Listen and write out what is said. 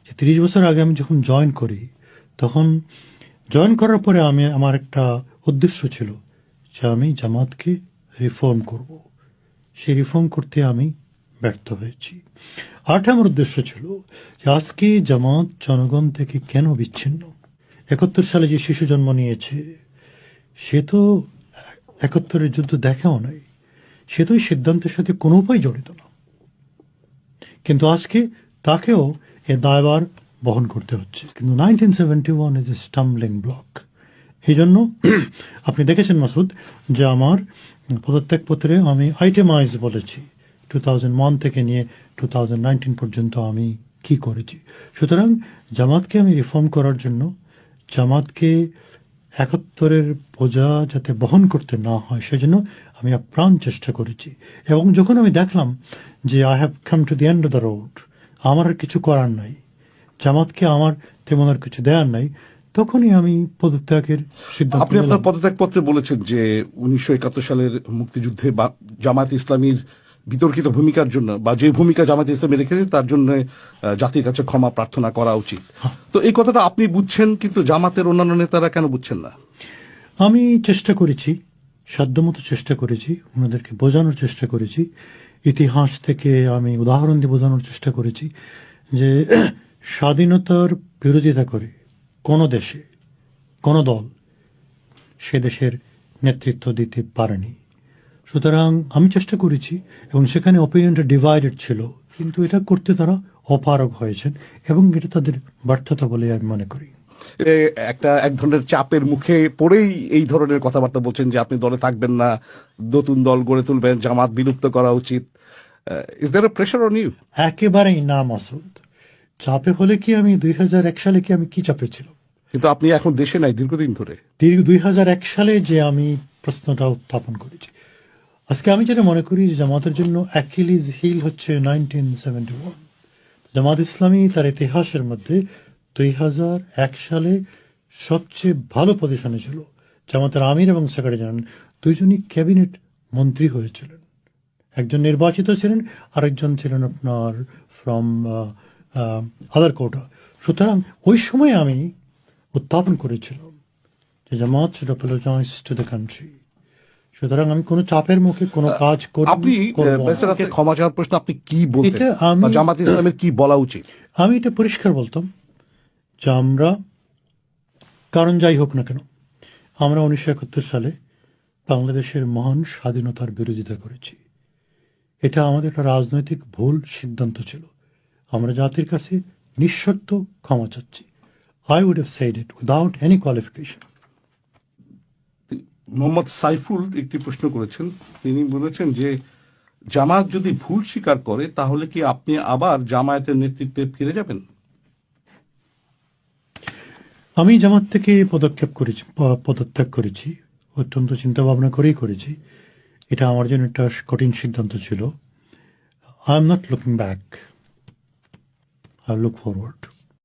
যে 30 বছর আগে আমি যখন জয়েন করি, তখন জয়েন করার পরে আমার একটা উদ্দেশ্য ছিল যে আমি জামাতকে রিফর্ম করব। সেই রিফর্ম করতে আমি ব্যর্থ হয়েছি। আরেকটা আমার উদ্দেশ্য ছিল যে আজকে জামাত জনগণ থেকে কেন বিচ্ছিন্ন। 71 সালে যে শিশু জন্ম নিয়েছে, সে তো 71-এর যুদ্ধ দেখাও নাই, সে তো এই সিদ্ধান্তের সাথে কোনো উপায় জড়িত না, কিন্তু আজকে তাকেও এ দায়ভার বহন করতে হচ্ছে। কিন্তু 1971 ইজ এ স্টাম্বলিং ব্লক। এই জন্য আপনি দেখেছেন মাসুদ, যে আমার পদত্যাগপত্রে আমি আইটেমাইজ বলেছি 2001 থেকে নিয়ে 2019 পর্যন্ত আমি কি করেছি। সুতরাং জামাতকে আমি রিফর্ম করার জন্য, জামাতকে 71-এর বোঝা যাতে বহন করতে না হয় সেজন্য আমি আপ্রাণ চেষ্টা করেছি। এবং যখন আমি দেখলাম যে I have come to the end of the road, আমার আর কিছু করার নাই, জামাতকে আমার তেমন আর কিছু দেওয়ার নাই, তখনই আমি পদত্যাগের সিদ্ধান্ত আপনি আপনার পদত্যাগপত্রে বলেছেন যে 1971 সালের মুক্তিযুদ্ধে জামায়াত ইসলামীর বিতর্কিত ভূমিকার জন্য, বা যে ভূমিকা জামায়াত ইসলামী রেখেছে তার জন্য জাতির কাছে ক্ষমা প্রার্থনা করা উচিত। তো এই কথাটা আপনি বুঝছেন, কিন্তু জামাতের অন্যান্য নেতারা কেন বুঝছেন না? আমি চেষ্টা করেছি, সাধ্যমতো চেষ্টা করেছি, ওনাদেরকে বোঝানোর চেষ্টা করেছি, ইতিহাস থেকে আমি উদাহরণ দিয়ে বোঝানোর চেষ্টা করেছি যে স্বাধীনতার বিরোধিতা করে কোনো দেশে কোনো দল সে দেশের নেতৃত্ব দিতে পারেনি। সুতরাং আমি চেষ্টা করেছি, এবং সেখানে অপিনিয়নটা ডিভাইডেড ছিল, কিন্তু এটা করতে তারা অপারগ হয়েছেন, এবং এটা তাদের ব্যর্থতা বলে আমি মনে করি। এক ধরনের চাপের মুখে পড়েই এই ধরনের কথাবার্তা বলছেন যে আপনি দলে থাকবেন না, নতুন দল গড়ে তুলবেন, জামাত বিলুপ্ত করা উচিত। Is there a pressure on you? একেবারেই না মাসুদ। চাপে হলে কি আমি 2001 সালে কি চাপে ছিল? কিন্তু আপনি এখন দেশে নাই দীর্ঘদিন ধরে। 2001 সালে যে আমি প্রশ্নটা উত্থাপন করেছি, আজকে আমি যেটা মনে করি যে জামাতের জন্য অ্যাকিলিজ হিল হচ্ছে 1971। জামাত ইসলামী তার ইতিহাসের মধ্যে 2001 সালে সবচেয়ে ভালো পজিশনে ছিল। জামাতের আমির এবং সেক্রেটারি জেনারেল দুইজনই ক্যাবিনেট মন্ত্রী হয়েছিলেন। একজন নির্বাচিত ছিলেন, আরেকজন ছিলেন আপনার ফ্রম আদার কোটা। সুতরাং ওই সময় আমি উত্থাপন করেছিলাম যে Jamaat should apologise to the country. সুতরাং আমি কোনো চাপের মুখে কোনো কাজ আপনি ক্ষমা চাওয়ার প্রশ্ন আপনি কি বলতেন, জামাত ইসলামের কি বলা উচিত? আমি এটা পরিষ্কার বলতাম যে আমরা, কারণ যাই হোক না কেন, আমরা 1971 সালে বাংলাদেশের মহান স্বাধীনতার বিরোধিতা করেছি। এটা আমাদের একটা রাজনৈতিক ভুল সিদ্ধান্ত ছিল। আমরা জাতির কাছে নিঃশর্ত ক্ষমা চাচ্ছি। I would have said it without any qualification. Mohammad Saiful একটি প্রশ্ন করেছেন। তিনি বলেছেন যে জামায়াত যদি ভুল স্বীকার করে তাহলে কি আপনি আবার জামায়াতের নেতৃত্বে ফিরে যাবেন? আমি জামাত থেকে পদত্যাগ করেছি, অত্যন্ত চিন্তা ভাবনা করেই করেছি। এটা আমার জন্য একটা কঠিন সিদ্ধান্ত ছিল। I am not looking back. I look forward.